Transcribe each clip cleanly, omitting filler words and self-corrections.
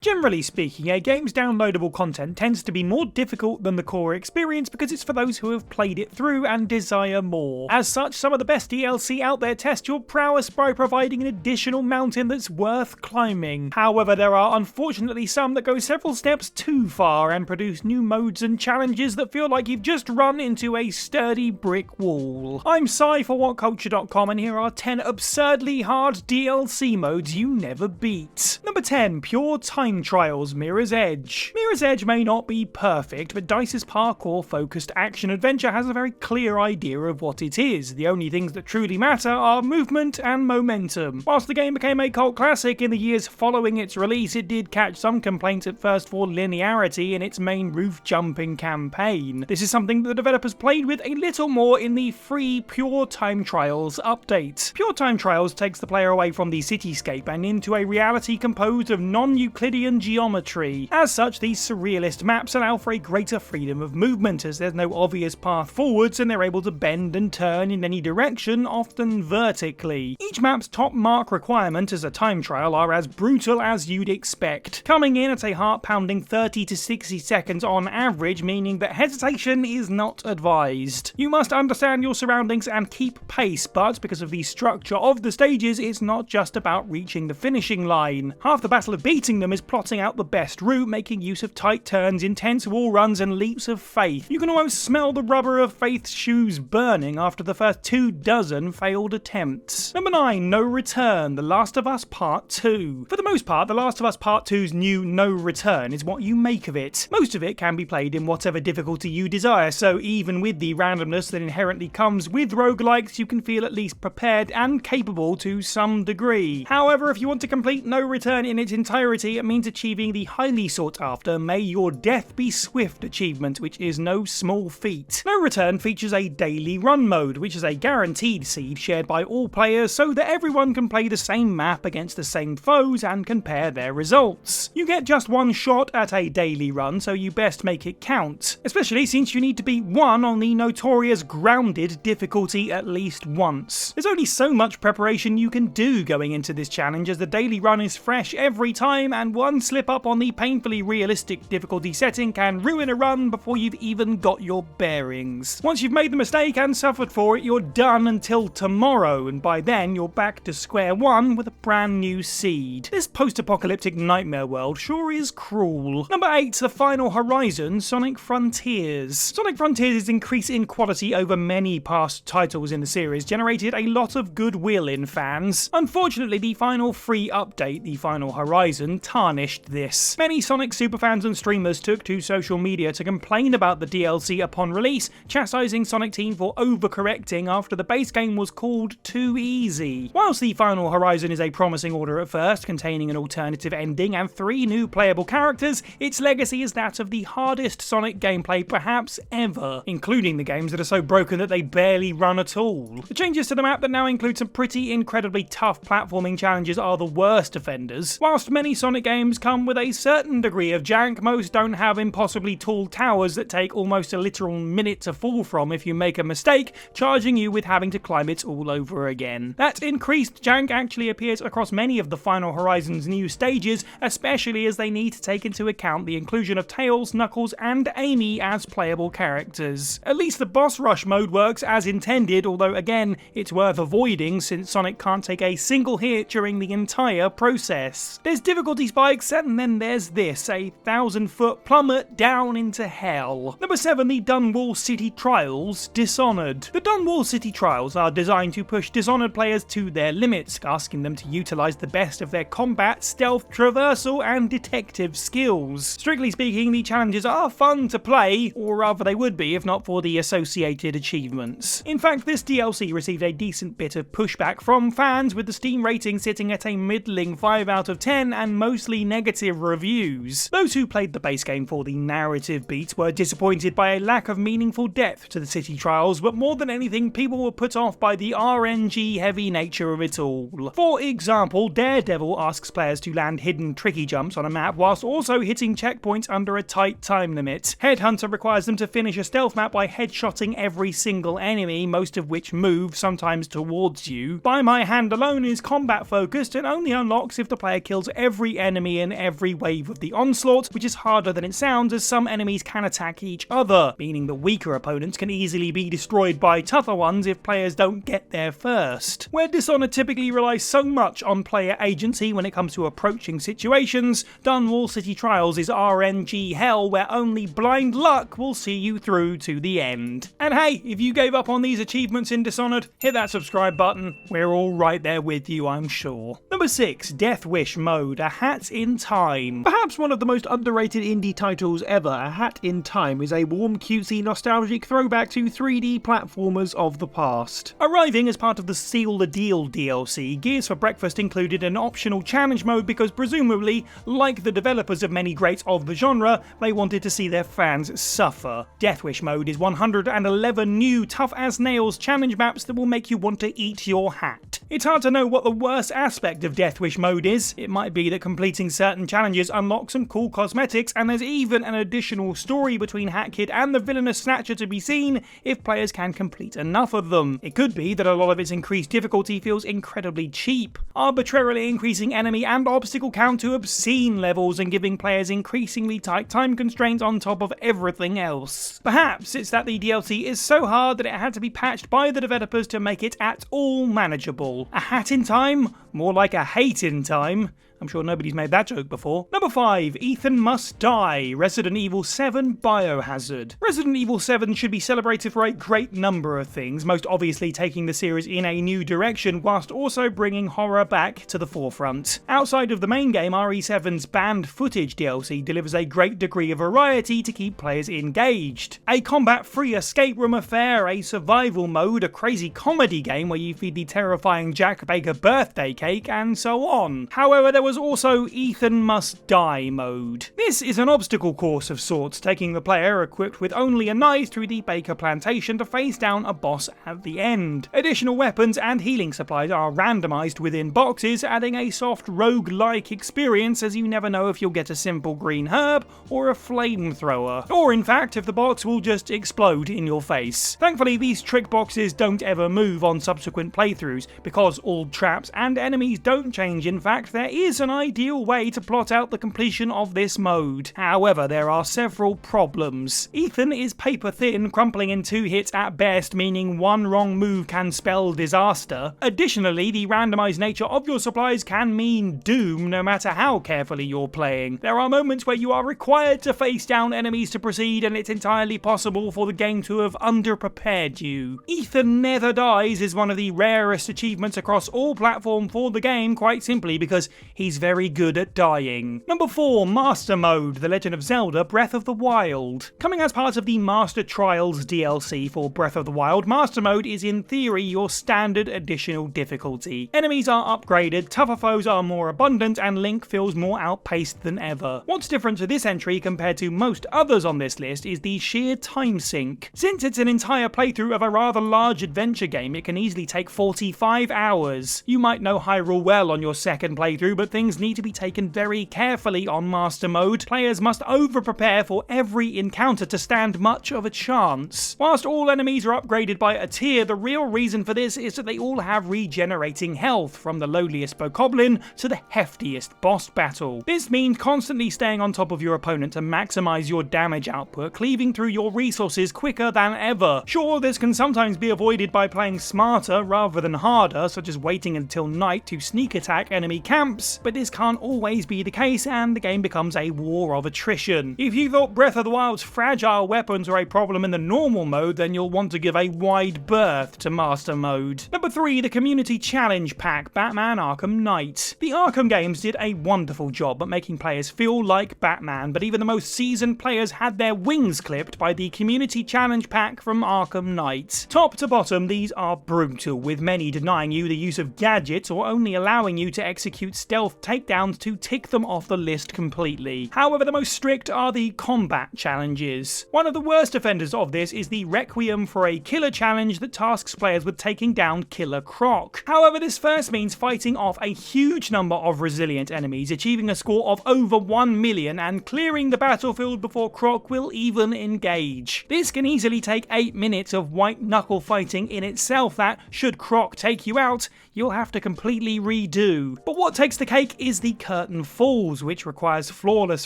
Generally speaking, a game's downloadable content tends to be more difficult than the core experience because it's for those who have played it through and desire more. As such, some of the best DLC out there test your prowess by providing an additional mountain that's worth climbing. However, there are unfortunately some that go several steps too far and produce new modes and challenges that feel like you've just run into a sturdy brick wall. I'm Sai for WhatCulture.com, and here are 10 absurdly hard DLC modes you never beat. Number 10. Pure Time Trials Mirror's Edge. Mirror's Edge may not be perfect, but DICE's parkour-focused action-adventure has a very clear idea of what it is. The only things that truly matter are movement and momentum. Whilst the game became a cult classic in the years following its release, it did catch some complaints at first for linearity in its main roof-jumping campaign. This is something that the developers played with a little more in the free Pure Time Trials update. Pure Time Trials takes the player away from the cityscape and into a reality composed of non-Euclidean geometry. As such, these surrealist maps allow for a greater freedom of movement, as there's no obvious path forwards and they're able to bend and turn in any direction, often vertically. Each map's top mark requirement as a time trial are as brutal as you'd expect, coming in at a heart-pounding 30 to 60 seconds on average, meaning that hesitation is not advised. You must understand your surroundings and keep pace, but because of the structure of the stages, it's not just about reaching the finishing line. Half the battle of beating them is plotting out the best route, making use of tight turns, intense wall runs, and leaps of faith. You can almost smell the rubber of Faith's shoes burning after the first 24 failed attempts. Number 9. No Return, The Last of Us Part 2. For the most part, The Last of Us Part 2's new No Return is what you make of it. Most of it can be played in whatever difficulty you desire, so even with the randomness that inherently comes with roguelikes, you can feel at least prepared and capable to some degree. However, if you want to complete No Return in its entirety, it means achieving the highly sought after May Your Death Be Swift achievement, which is no small feat. No Return features a daily run mode, which is a guaranteed seed shared by all players so that everyone can play the same map against the same foes and compare their results. You get just one shot at a daily run, so you best make it count, especially since you need to beat 1 on the notorious grounded difficulty at least once. There's only so much preparation you can do going into this challenge, as the daily run is fresh every time, and one slip up on the painfully realistic difficulty setting can ruin a run before you've even got your bearings. Once you've made the mistake and suffered for it, you're done until tomorrow, and by then you're back to square one with a brand new seed. This post-apocalyptic nightmare world sure is cruel. Number 8. The Final Horizon, Sonic Frontiers. Sonic Frontiers' increase in quality over many past titles in the series generated a lot of goodwill in fans. Unfortunately, the final free update, The Final Horizon, tarnished this. Many Sonic superfans and streamers took to social media to complain about the DLC upon release, chastising Sonic Team for overcorrecting after the base game was called too easy. Whilst The Final Horizon is a promising order at first, containing an alternative ending and 3 new playable characters, its legacy is that of the hardest Sonic gameplay perhaps ever, including the games that are so broken that they barely run at all. The changes to the map that now include some pretty incredibly tough platforming challenges are the worst offenders. Whilst many Sonic games come with a certain degree of jank, most don't have impossibly tall towers that take almost a literal minute to fall from if you make a mistake, charging you with having to climb it all over again. That increased jank actually appears across many of the Final Horizon's new stages, especially as they need to take into account the inclusion of Tails, Knuckles, and Amy as playable characters. At least the boss rush mode works as intended, although again, it's worth avoiding since Sonic can't take a single hit during the entire process. There's difficulty spikes, and then there's this, a 1,000-foot plummet down into hell. Number 7. The Dunwall City Trials, Dishonored. The Dunwall City Trials are designed to push Dishonored players to their limits, asking them to utilize the best of their combat, stealth, traversal, and detective skills. Strictly speaking, the challenges are fun to play, or rather they would be if not for the associated achievements. In fact, this DLC received a decent bit of pushback from fans, with the Steam rating sitting at a middling 5 out of 10 and mostly negative reviews. Those who played the base game for the narrative beats were disappointed by a lack of meaningful depth to the city trials, but more than anything, people were put off by the RNG heavy nature of it all. For example, Daredevil asks players to land hidden tricky jumps on a map whilst also hitting checkpoints under a tight time limit. Headhunter requires them to finish a stealth map by headshotting every single enemy, most of which move, sometimes towards you. By My Hand Alone is combat focused and only unlocks if the player kills every enemy enemy in every wave of the onslaught, which is harder than it sounds as some enemies can attack each other, meaning the weaker opponents can easily be destroyed by tougher ones if players don't get there first. Where Dishonored typically relies so much on player agency when it comes to approaching situations, Dunwall City Trials is RNG hell where only blind luck will see you through to the end. And hey, if you gave up on these achievements in Dishonored, hit that subscribe button. We're all right there with you, I'm sure. Number 6, Death Wish Mode, A Hat in Time. Perhaps one of the most underrated indie titles ever, A Hat in Time is a warm, cutesy, nostalgic throwback to 3D platformers of the past. Arriving as part of the Seal the Deal DLC, Gears for Breakfast included an optional challenge mode because presumably, like the developers of many greats of the genre, they wanted to see their fans suffer. Death Wish Mode is 111 new tough-as-nails challenge maps that will make you want to eat your hat. It's hard to know what the worst aspect of Death Wish Mode is. It might be that completing certain challenges unlocks some cool cosmetics, and there's even an additional story between Hat Kid and the villainous Snatcher to be seen if players can complete enough of them. It could be that a lot of its increased difficulty feels incredibly cheap, arbitrarily increasing enemy and obstacle count to obscene levels and giving players increasingly tight time constraints on top of everything else. Perhaps it's that the DLC is so hard that it had to be patched by the developers to make it at all manageable. A hat in time? More like a hate in time. I'm sure nobody's made that joke before. Number 5, Ethan Must Die, Resident Evil 7 Biohazard. Resident Evil 7 should be celebrated for a great number of things, most obviously taking the series in a new direction whilst also bringing horror back to the forefront. Outside of the main game, RE7's Banned Footage DLC delivers a great degree of variety to keep players engaged. A combat-free escape room affair, a survival mode, a crazy comedy game where you feed the terrifying Jack Baker birthday cake, and so on. However, there was also Ethan Must Die mode. This is an obstacle course of sorts, taking the player equipped with only a knife through the Baker plantation to face down a boss at the end. Additional weapons and healing supplies are randomized within boxes, adding a soft rogue-like experience as you never know if you'll get a simple green herb or a flamethrower, or in fact if the box will just explode in your face. Thankfully, these trick boxes don't ever move on subsequent playthroughs because all traps and enemies don't change. In fact, there is an ideal way to plot out the completion of this mode. However, there are several problems. Ethan is paper thin, crumpling in 2 hits at best, meaning one wrong move can spell disaster. Additionally, the randomized nature of your supplies can mean doom no matter how carefully you're playing. There are moments where you are required to face down enemies to proceed, and it's entirely possible for the game to have underprepared you. Ethan Never Dies is one of the rarest achievements across all platforms for the game, quite simply because he's very good at dying. Number 4, Master Mode, The Legend of Zelda Breath of the Wild. Coming as part of the Master Trials DLC for Breath of the Wild, Master Mode is in theory your standard additional difficulty. Enemies are upgraded, tougher foes are more abundant, and Link feels more outpaced than ever. What's different to this entry compared to most others on this list is the sheer time sink. Since it's an entire playthrough of a rather large adventure game, it can easily take 45 hours. You might know Hyrule well on your second playthrough, but things need to be taken very carefully on Master Mode. Players must over-prepare for every encounter to stand much of a chance. Whilst all enemies are upgraded by a tier, the real reason for this is that they all have regenerating health, from the lowliest bokoblin to the heftiest boss battle. This means constantly staying on top of your opponent to maximize your damage output, cleaving through your resources quicker than ever. Sure, this can sometimes be avoided by playing smarter rather than harder, such as waiting until night to sneak attack enemy camps, but this can't always be the case and the game becomes a war of attrition. If you thought Breath of the Wild's fragile weapons were a problem in the normal mode, then you'll want to give a wide berth to Master Mode. Number 3, the Community Challenge Pack, Batman Arkham Knight. The Arkham games did a wonderful job at making players feel like Batman, but even the most seasoned players had their wings clipped by the Community Challenge Pack from Arkham Knight. Top to bottom, these are brutal, with many denying you the use of gadgets or only allowing you to execute stealth takedowns to tick them off the list completely. However, the most strict are the combat challenges. One of the worst offenders of this is the Requiem for a Killer challenge that tasks players with taking down Killer Croc. However, this first means fighting off a huge number of resilient enemies, achieving a score of over 1 million and clearing the battlefield before Croc will even engage. This can easily take 8 minutes of white knuckle fighting in itself that, should Croc take you out, you'll have to completely redo. But what takes the cake take is the Curtain Falls, which requires flawless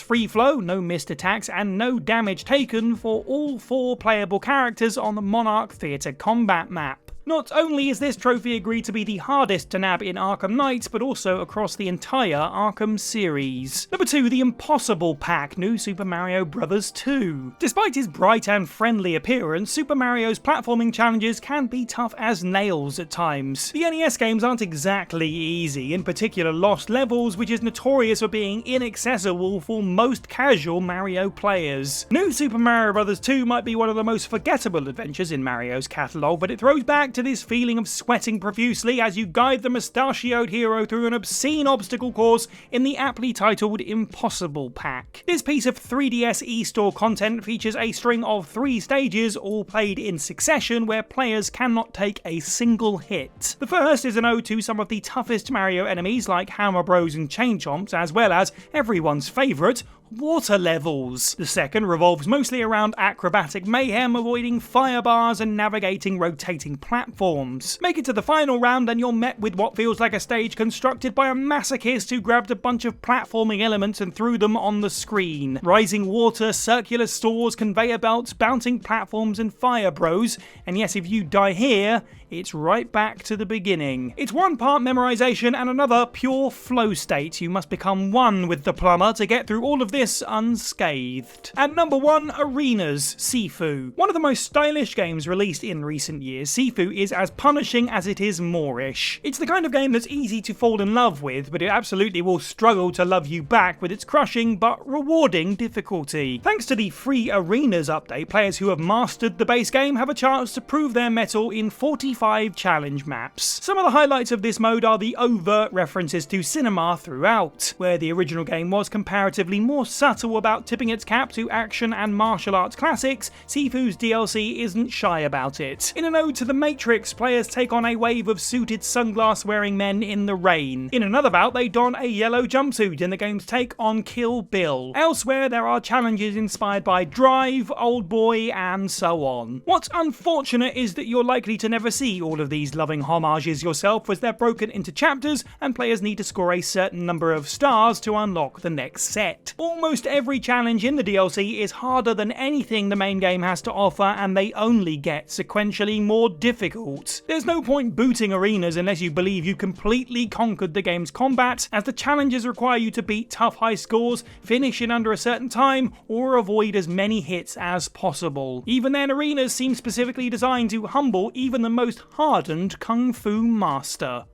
free flow, no missed attacks, and no damage taken for all 4 playable characters on the Monarch Theatre combat map. Not only is this trophy agreed to be the hardest to nab in Arkham Knight, but also across the entire Arkham series. Number 2, the Impossible Pack, New Super Mario Bros. 2. Despite his bright and friendly appearance, Super Mario's platforming challenges can be tough as nails at times. The NES games aren't exactly easy, in particular Lost Levels, which is notorious for being inaccessible for most casual Mario players. New Super Mario Bros. 2 might be one of the most forgettable adventures in Mario's catalogue, but it throws back to this feeling of sweating profusely as you guide the mustachioed hero through an obscene obstacle course in the aptly titled Impossible Pack. This piece of 3DS eStore content features a string of 3 stages, all played in succession, where players cannot take a single hit. The first is an ode to some of the toughest Mario enemies like Hammer Bros and Chain Chomps, as well as everyone's favourite, water levels. The second revolves mostly around acrobatic mayhem, avoiding fire bars and navigating rotating platforms. Make it to the final round and you're met with what feels like a stage constructed by a masochist who grabbed a bunch of platforming elements and threw them on the screen. Rising water, circular stores, conveyor belts, bouncing platforms and fire bros, and yes, if you die here, it's right back to the beginning. It's one part memorization and another pure flow state. You must become one with the plumber to get through all of this unscathed. At number 1, Arenas, Sifu. One of the most stylish games released in recent years, Sifu is as punishing as it is Moorish. It's the kind of game that's easy to fall in love with, but it absolutely will struggle to love you back with its crushing but rewarding difficulty. Thanks to the free Arenas update, players who have mastered the base game have a chance to prove their mettle in 45 challenge maps. Some of the highlights of this mode are the overt references to cinema throughout. Where the original game was comparatively more subtle about tipping its cap to action and martial arts classics, Sifu's DLC isn't shy about it. In an ode to the Matrix, players take on a wave of suited sunglass-wearing men in the rain. In another bout, they don a yellow jumpsuit in the game's take on Kill Bill. Elsewhere, there are challenges inspired by Drive, Oldboy, and so on. What's unfortunate is that you're likely to never see all of these loving homages yourself, as they're broken into chapters and players need to score a certain number of stars to unlock the next set. Almost every challenge in the DLC is harder than anything the main game has to offer, and they only get sequentially more difficult. There's no point booting Arenas unless you believe you completely conquered the game's combat, as the challenges require you to beat tough high scores, finish in under a certain time, or avoid as many hits as possible. Even then, Arenas seem specifically designed to humble even the most hardened kung fu master.